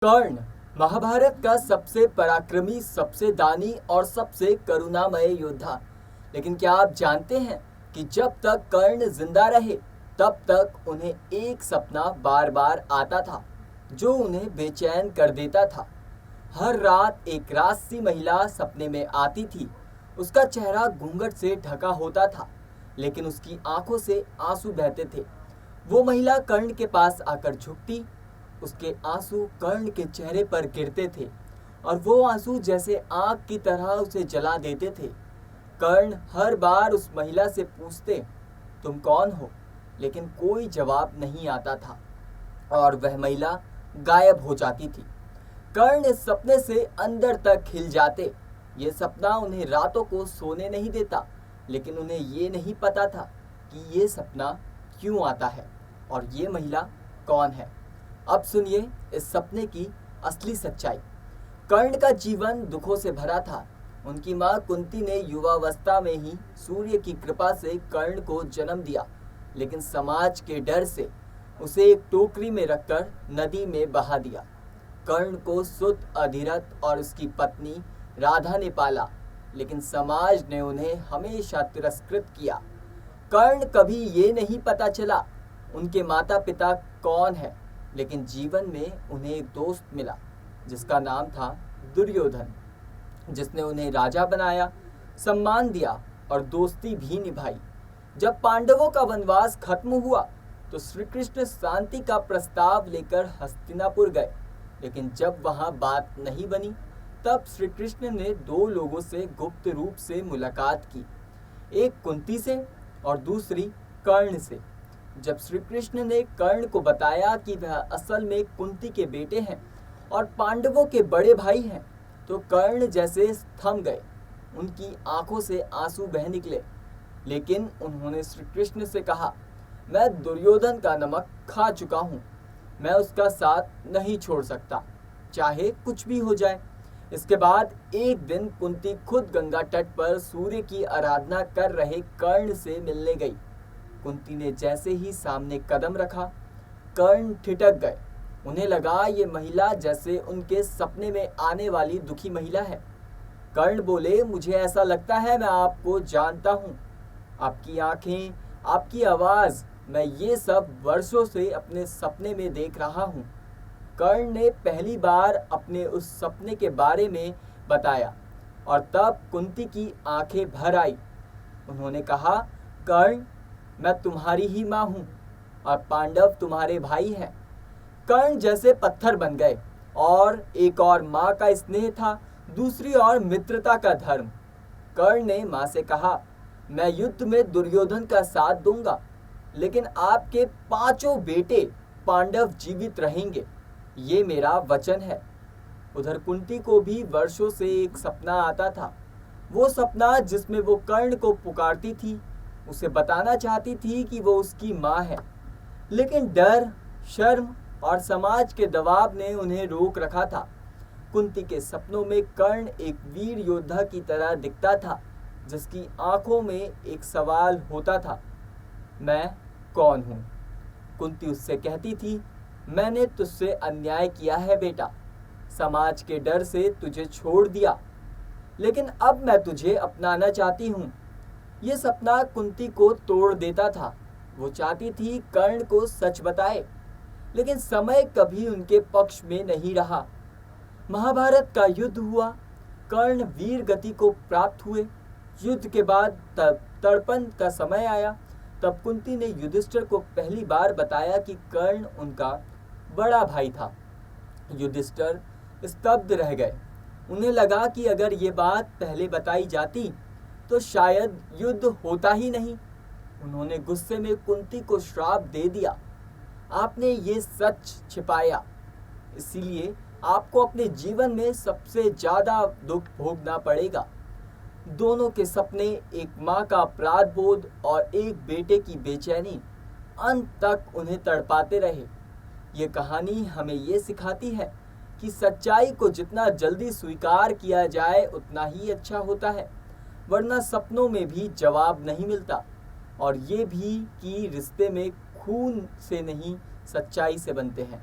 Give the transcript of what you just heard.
कर्ण महाभारत का सबसे पराक्रमी, सबसे दानी और सबसे करुणामय योद्धा। लेकिन क्या आप जानते हैं कि जब तक कर्ण जिंदा रहे तब तक उन्हें एक सपना बार बार आता था जो उन्हें बेचैन कर देता था। हर रात एक राजसी महिला सपने में आती थी। उसका चेहरा घूंघट से ढका होता था, लेकिन उसकी आंखों से आंसू बहते थे। वो महिला कर्ण के पास आकर झुकती, उसके आंसू कर्ण के चेहरे पर गिरते थे और वो आंसू जैसे आग की तरह उसे जला देते थे। कर्ण हर बार उस महिला से पूछते, तुम कौन हो? लेकिन कोई जवाब नहीं आता था और वह महिला गायब हो जाती थी। कर्ण इस सपने से अंदर तक हिल जाते। ये सपना उन्हें रातों को सोने नहीं देता, लेकिन उन्हें ये नहीं पता था कि ये सपना क्यों आता है और ये महिला कौन है। अब सुनिए इस सपने की असली सच्चाई। कर्ण का जीवन दुखों से भरा था। उनकी मां कुंती ने युवावस्था में ही सूर्य की कृपा से कर्ण को जन्म दिया, लेकिन समाज के डर से उसे एक टोकरी में रखकर नदी में बहा दिया। कर्ण को सुत अधिरथ और उसकी पत्नी राधा ने पाला, लेकिन समाज ने उन्हें हमेशा तिरस्कृत किया। कर्ण कभी ये नहीं पता चला उनके माता पिता कौन है, लेकिन जीवन में उन्हें एक दोस्त मिला जिसका नाम था दुर्योधन, जिसने उन्हें राजा बनाया, सम्मान दिया और दोस्ती भी निभाई। जब पांडवों का वनवास खत्म हुआ तो श्री कृष्ण शांति का प्रस्ताव लेकर हस्तिनापुर गए, लेकिन जब वहां बात नहीं बनी तब श्री कृष्ण ने दो लोगों से गुप्त रूप से मुलाकात की, एक कुंती से और दूसरी कर्ण से। जब श्री कृष्ण ने कर्ण को बताया कि वह असल में कुंती के बेटे हैं और पांडवों के बड़े भाई हैं, तो कर्ण जैसे थम गए। उनकी आंखों से आंसू बह निकले, लेकिन उन्होंने श्री कृष्ण से कहा, मैं दुर्योधन का नमक खा चुका हूँ, मैं उसका साथ नहीं छोड़ सकता, चाहे कुछ भी हो जाए। इसके बाद एक दिन कुंती खुद गंगा तट पर सूर्य की आराधना कर रहे कर्ण से मिलने गई। कुंती ने जैसे ही सामने कदम रखा, कर्ण ठिठक गए। उन्हें लगा ये महिला जैसे उनके सपने में आने वाली दुखी महिला है। कर्ण बोले, मुझे ऐसा लगता है मैं आपको जानता हूँ, आपकी आंखें, आपकी आवाज, मैं ये सब वर्षों से अपने सपने में देख रहा हूँ। कर्ण ने पहली बार अपने उस सपने के बारे में बताया और तब कुंती की आंखें भर आई। उन्होंने कहा, कर्ण, मैं तुम्हारी ही माँ हूँ और पांडव तुम्हारे भाई हैं। कर्ण जैसे पत्थर बन गए और एक और माँ का स्नेह था, दूसरी ओर मित्रता का धर्म। कर्ण ने माँ से कहा, मैं युद्ध में दुर्योधन का साथ दूंगा, लेकिन आपके 5 बेटे पांडव जीवित रहेंगे, ये मेरा वचन है। उधर कुंती को भी वर्षों से एक सपना आता था। वो सपना जिसमें वो कर्ण को पुकारती थी, उसे बताना चाहती थी कि वो उसकी माँ है, लेकिन डर, शर्म और समाज के दबाव ने उन्हें रोक रखा था। कुंती के सपनों में कर्ण एक वीर योद्धा की तरह दिखता था, जिसकी आंखों में एक सवाल होता था, मैं कौन हूँ? कुंती उससे कहती थी, मैंने तुझसे अन्याय किया है बेटा, समाज के डर से तुझे छोड़ दिया, लेकिन अब मैं तुझे अपनाना चाहती हूँ। ये सपना कुंती को तोड़ देता था। वो चाहती थी कर्ण को सच बताए, लेकिन समय कभी उनके पक्ष में नहीं रहा। महाभारत का युद्ध हुआ, कर्ण वीर गति को प्राप्त हुए। युद्ध के बाद तब तर्पण का समय आया। तब कुंती ने युधिष्ठिर को पहली बार बताया कि कर्ण उनका बड़ा भाई था। युधिष्ठिर स्तब्ध रह गए। उन्हें लगा कि अगर ये बात पहले बताई जाती तो शायद युद्ध होता ही नहीं। उन्होंने गुस्से में कुंती को श्राप दे दिया, आपने ये सच छिपाया, इसीलिए आपको अपने जीवन में सबसे ज्यादा दुख भोगना पड़ेगा। दोनों के सपने, एक माँ का अपराध बोध और एक बेटे की बेचैनी, अंत तक उन्हें तड़पाते रहे। ये कहानी हमें ये सिखाती है कि सच्चाई को जितना जल्दी स्वीकार किया जाए उतना ही अच्छा होता है, वरना सपनों में भी जवाब नहीं मिलता। और ये भी कि रिश्ते में खून से नहीं, सच्चाई से बनते हैं।